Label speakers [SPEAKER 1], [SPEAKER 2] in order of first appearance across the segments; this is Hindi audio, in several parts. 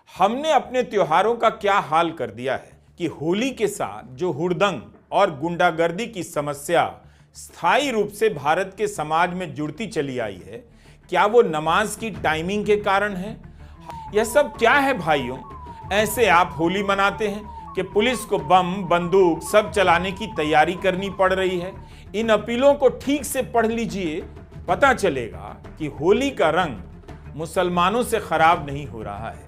[SPEAKER 1] हमने अपने त्योहारों का क्या हाल कर दिया है कि होली के साथ जो हुड़दंग और गुंडागर्दी की समस्या स्थायी रूप से भारत के समाज में जुड़ती चली आई है, क्या वो नमाज की टाइमिंग के कारण है? यह सब क्या है भाइयों? ऐसे आप होली मनाते हैं कि पुलिस को बम बंदूक सब चलाने की तैयारी करनी पड़ रही है। इन अपीलों को ठीक से पढ़ लीजिए, पता चलेगा कि होली का रंग मुसलमानों से खराब नहीं हो रहा है।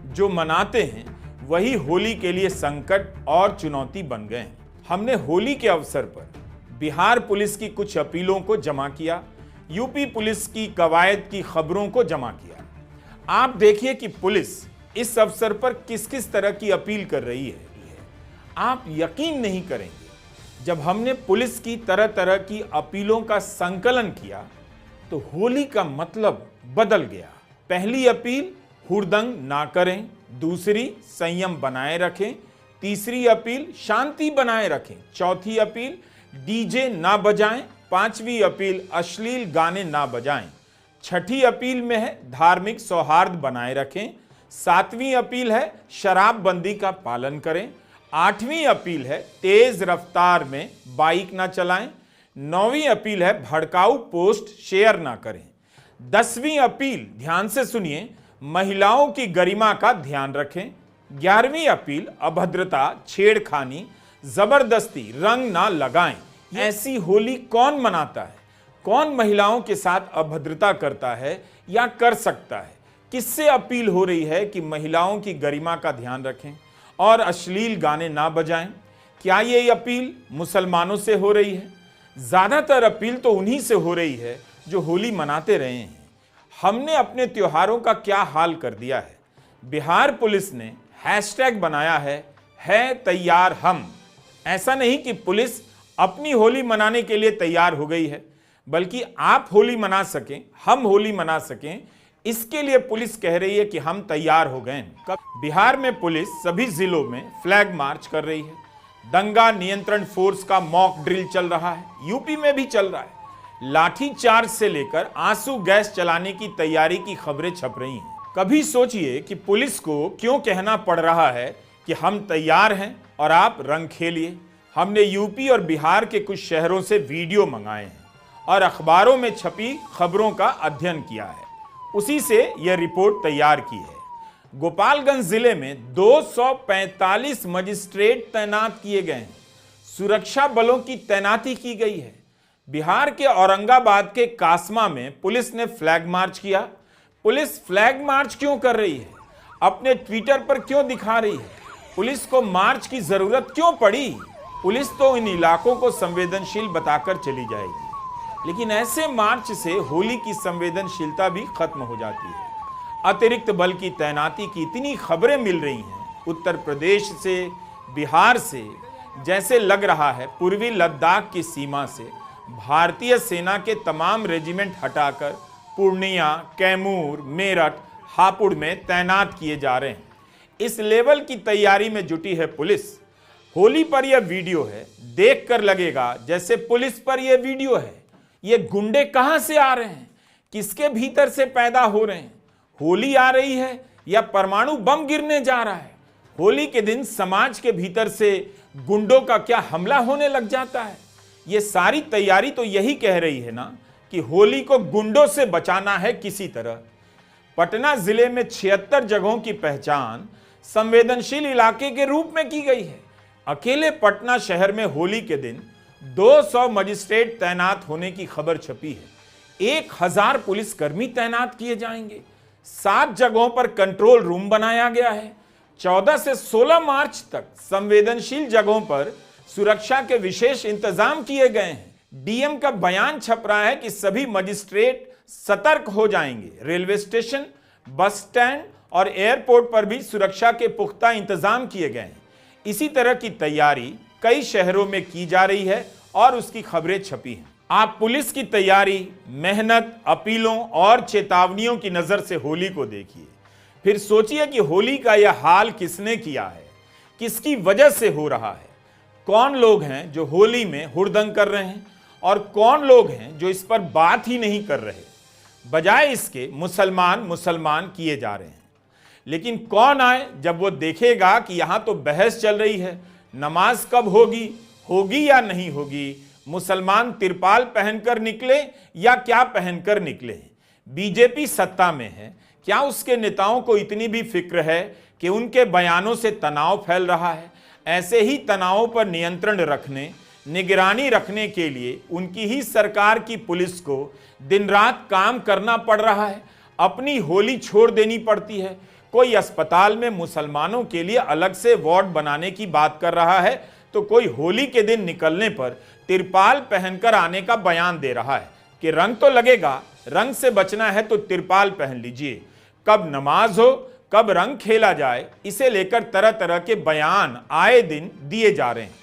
[SPEAKER 1] जो मनाते हैं वही होली के लिए संकट और चुनौती बन गए हैं। हमने होली के अवसर पर बिहार पुलिस की कुछ अपीलों को जमा किया, यूपी पुलिस की कवायद की खबरों को जमा किया। आप देखिए कि पुलिस इस अवसर पर किस किस तरह की अपील कर रही है। आप यकीन नहीं करेंगे, जब हमने पुलिस की तरह तरह की अपीलों का संकलन किया तो होली का मतलब बदल गया। पहली अपील, हुड़दंग ना करें। दूसरी, संयम बनाए रखें। तीसरी अपील, शांति बनाए रखें। चौथी अपील, डीजे ना बजाएं। पांचवी अपील, अश्लील गाने ना बजाएं। छठी अपील में है धार्मिक सौहार्द बनाए रखें। सातवीं अपील है शराबबंदी का पालन करें। आठवीं अपील है तेज रफ्तार में बाइक ना चलाएं। नौवीं अपील है भड़काऊ पोस्ट शेयर ना करें। 10वीं अपील, ध्यान से सुनिए, महिलाओं की गरिमा का ध्यान रखें। 11वीं अपील, अभद्रता, छेड़खानी, जबरदस्ती रंग ना लगाएं। ऐसी होली कौन मनाता है? कौन महिलाओं के साथ अभद्रता करता है या कर सकता है? किससे अपील हो रही है कि महिलाओं की गरिमा का ध्यान रखें और अश्लील गाने ना बजाएं? क्या ये अपील मुसलमानों से हो रही है? ज्यादातर अपील तो उन्हीं से हो रही है जो होली मनाते रहे हैं। हमने अपने त्योहारों का क्या हाल कर दिया है। बिहार पुलिस ने हैशटैग बनाया है तैयार हम। ऐसा नहीं कि पुलिस अपनी होली मनाने के लिए तैयार हो गई है, बल्कि आप होली मना सकें, हम होली मना सकें, इसके लिए पुलिस कह रही है कि हम तैयार हो गए। बिहार में पुलिस सभी जिलों में फ्लैग मार्च कर रही है। दंगा नियंत्रण फोर्स का मॉक ड्रिल चल रहा है, यूपी में भी चल रहा है। लाठी चार्ज से लेकर आंसू गैस चलाने की तैयारी की खबरें छप रही हैं। कभी सोचिए कि पुलिस को क्यों कहना पड़ रहा है कि हम तैयार हैं और आप रंग खेलिए। हमने यूपी और बिहार के कुछ शहरों से वीडियो मंगाए हैं और अखबारों में छपी खबरों का अध्ययन किया है, उसी से यह रिपोर्ट तैयार की है। गोपालगंज जिले में 245 मजिस्ट्रेट तैनात किए गए हैं। सुरक्षा बलों की तैनाती की गई है। बिहार के औरंगाबाद के कासमा में पुलिस ने फ्लैग मार्च किया। पुलिस फ्लैग मार्च क्यों कर रही है? अपने ट्विटर पर क्यों दिखा रही है? पुलिस को मार्च की जरूरत क्यों पड़ी? पुलिस तो इन इलाकों को संवेदनशील बताकर चली जाएगी, लेकिन ऐसे मार्च से होली की संवेदनशीलता भी खत्म हो जाती है। अतिरिक्त बल की तैनाती की इतनी खबरें मिल रही हैं उत्तर प्रदेश से, बिहार से, जैसे लग रहा है पूर्वी लद्दाख की सीमा से भारतीय सेना के तमाम रेजिमेंट हटाकर पूर्णिया, कैमूर, मेरठ, हापुड़ में तैनात किए जा रहे हैं। इस लेवल की तैयारी में जुटी है पुलिस। होली पर यह वीडियो है, देखकर लगेगा जैसे पुलिस पर यह वीडियो है। ये गुंडे कहां से आ रहे हैं? किसके भीतर से पैदा हो रहे हैं? होली आ रही है या परमाणु बम गिरने जा रहा है? होली के दिन समाज के भीतर से गुंडों का क्या हमला होने लग जाता है? ये सारी तैयारी तो यही कह रही है ना कि होली को गुंडों से बचाना है किसी तरह। पटना जिले में 76 जगहों की पहचान संवेदनशील इलाके के रूप में की गई है। अकेले पटना शहर में होली के दिन 200 मजिस्ट्रेट तैनात होने की खबर छपी है। 1000 पुलिसकर्मी तैनात किए जाएंगे। 7 जगहों पर कंट्रोल रूम बनाया गया है। 14 से 16 मार्च तक संवेदनशील जगहों पर सुरक्षा के विशेष इंतजाम किए गए हैं। डीएम का बयान छप रहा है कि सभी मजिस्ट्रेट सतर्क हो जाएंगे। रेलवे स्टेशन, बस स्टैंड और एयरपोर्ट पर भी सुरक्षा के पुख्ता इंतजाम किए गए हैं। इसी तरह की तैयारी कई शहरों में की जा रही है और उसकी खबरें छपी हैं। आप पुलिस की तैयारी, मेहनत, अपीलों और चेतावनियों की नजर से होली को देखिए। फिर सोचिए कि होली का यह हाल किसने किया है, किसकी वजह से हो रहा है। कौन लोग हैं जो होली में हुड़दंग कर रहे हैं और कौन लोग हैं जो इस पर बात ही नहीं कर रहे। बजाय इसके मुसलमान किए जा रहे हैं। लेकिन कौन आए जब वो देखेगा कि यहां तो बहस चल रही है, नमाज कब होगी या नहीं होगी, मुसलमान तिरपाल पहनकर निकले या क्या पहनकर निकले। बीजेपी सत्ता में है, क्या उसके नेताओं को इतनी भी फिक्र है कि उनके बयानों से तनाव फैल रहा है। ऐसे ही तनावों पर नियंत्रण रखने, निगरानी रखने के लिए उनकी ही सरकार की पुलिस को दिन रात काम करना पड़ रहा है। अपनी होली छोड़ देनी पड़ती है। कोई अस्पताल में मुसलमानों के लिए अलग से वार्ड बनाने की बात कर रहा है, तो कोई होली के दिन निकलने पर तिरपाल पहनकर आने का बयान दे रहा है कि रंग तो लगेगा, रंग से बचना है तो तिरपाल पहन लीजिए। कब नमाज हो, कब रंग खेला जाए, इसे लेकर तरह तरह के बयान आए दिन दिए जा रहे हैं।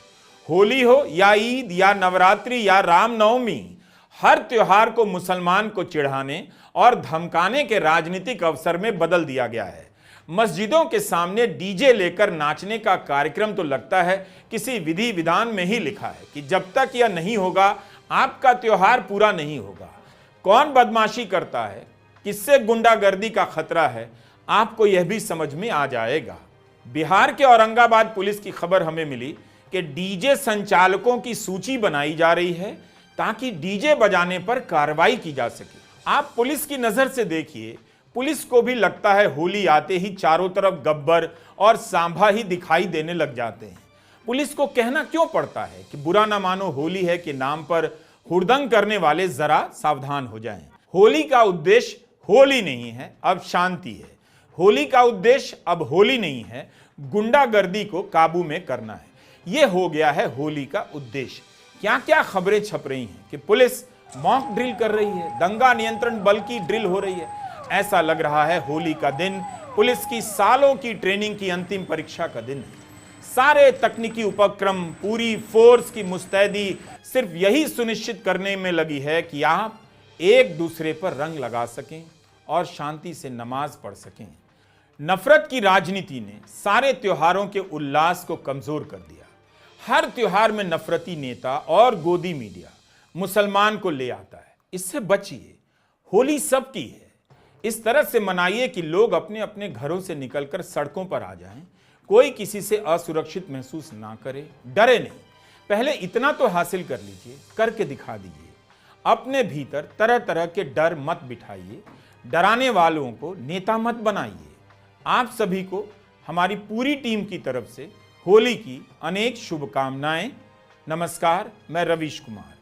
[SPEAKER 1] होली हो या ईद या नवरात्रि या रामनवमी, हर त्योहार को मुसलमान को चिढ़ाने और धमकाने के राजनीतिक अवसर में बदल दिया गया है। मस्जिदों के सामने डीजे लेकर नाचने का कार्यक्रम तो लगता है किसी विधि विधान में ही लिखा है कि जब तक यह नहीं होगा आपका त्योहार पूरा नहीं होगा। कौन बदमाशी करता है, किससे गुंडागर्दी का खतरा है, आपको यह भी समझ में आ जाएगा। बिहार के औरंगाबाद पुलिस की खबर हमें मिली कि डीजे संचालकों की सूची बनाई जा रही है ताकि डीजे बजाने पर कार्रवाई की जा सके। आप पुलिस की नजर से देखिए, पुलिस को भी लगता है होली आते ही चारों तरफ गब्बर और सांभा ही दिखाई देने लग जाते हैं। पुलिस को कहना क्यों पड़ता है कि बुरा ना मानो होली है के नाम पर हुड़दंग करने वाले जरा सावधान हो जाएं। होली का उद्देश्य होली नहीं है, अब शांति है। होली का उद्देश्य अब होली नहीं है, गुंडागर्दी को काबू में करना है। यह हो गया है होली का उद्देश्य। क्या क्या खबरें छप रही हैं कि पुलिस मॉक ड्रिल कर रही है, दंगा नियंत्रण बल की ड्रिल हो रही है। ऐसा लग रहा है होली का दिन पुलिस की सालों की ट्रेनिंग की अंतिम परीक्षा का दिन है। सारे तकनीकी उपक्रम, पूरी फोर्स की मुस्तैदी सिर्फ यही सुनिश्चित करने में लगी है कि आप एक दूसरे पर रंग लगा सकें और शांति से नमाज पढ़ सकें। नफरत की राजनीति ने सारे त्योहारों के उल्लास को कमजोर कर दिया। हर त्योहार में नफरती नेता और गोदी मीडिया मुसलमान को ले आता है। इससे बचिए, होली सबकी है। इस तरह से मनाइए कि लोग अपने अपने घरों से निकलकर सड़कों पर आ जाएं, कोई किसी से असुरक्षित महसूस ना करे, डरे नहीं। पहले इतना तो हासिल कर लीजिए, करके दिखा दीजिए। अपने भीतर तरह तरह के डर मत बिठाइए, डराने वालों को नेता मत बनाइए। आप सभी को हमारी पूरी टीम की तरफ से होली की अनेक शुभकामनाएं। नमस्कार, मैं रवीश कुमार।